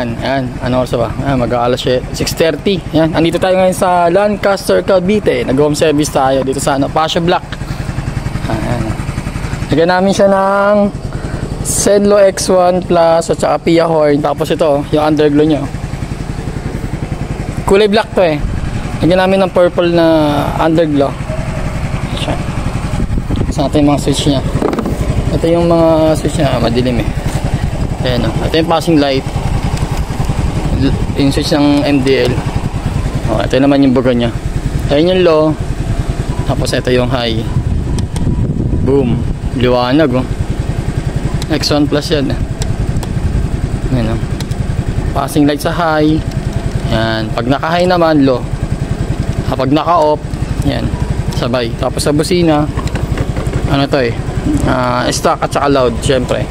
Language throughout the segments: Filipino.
umagaan. Ayan, ano oras ba? Mag-aalas 6:30. Ayan, andito tayo ngayon sa Lancaster, Cavite. Nag-home service tayo dito sa Pasha Black. Ayan. Lagyan namin siya ng Senlo X1 Plus at saka Pia Horn. Tapos ito, yung underglow nyo. Kulay black to eh. Lagyan namin ng purple na underglow. Ayan. Sa natin yung mga switch nya. Ito yung mga switch nya, madilim eh. Ayan o. Ito yung passing light. Yung switch ng MDL. O, ito naman yung buga nya. Ayan yung low. Tapos ito yung high. Boom. Liwanag o. X1 Plus yan. Ayan o. Passing light sa high. Ayan. Pag naka-high naman, low. Kapag naka-off, ayan. Sabay. Tapos sa busina, ano to eh. Stock at saka loud, syempre.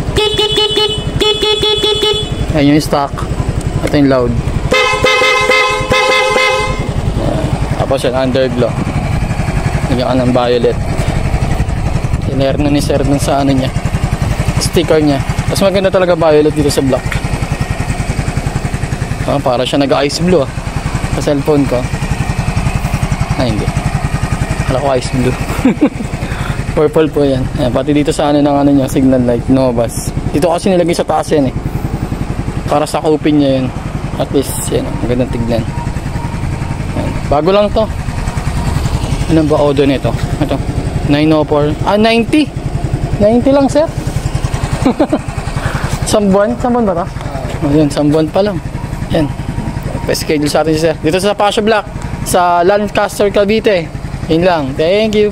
Ayan yung stock. Ito yung loud. Tapos yung underglow. Nagyan ka ng violet. Tiner na ni sir dun sa ano nya, sticker nya. Tapos maganda talaga violet dito sa black. Para siya nag-ice blue sa cellphone ko. Ay hindi, wala ko ice blue. Purple po yan. Ayan, pati dito sa ano ng ano nya, signal light, Novas. Dito kasi nilagay sa taas yan eh. Para sa kupin niya yun. At least yan, magandang tignan. Ayan. Bago lang to. Ano ba odo nito? Ito 904. 90 lang sir. Sambuan ba to? Ayun, sambuan pa lang. Yan, pa-schedule sa atin sir dito sa Pasha Black sa Lancaster, Cavite. Yun lang, thank you.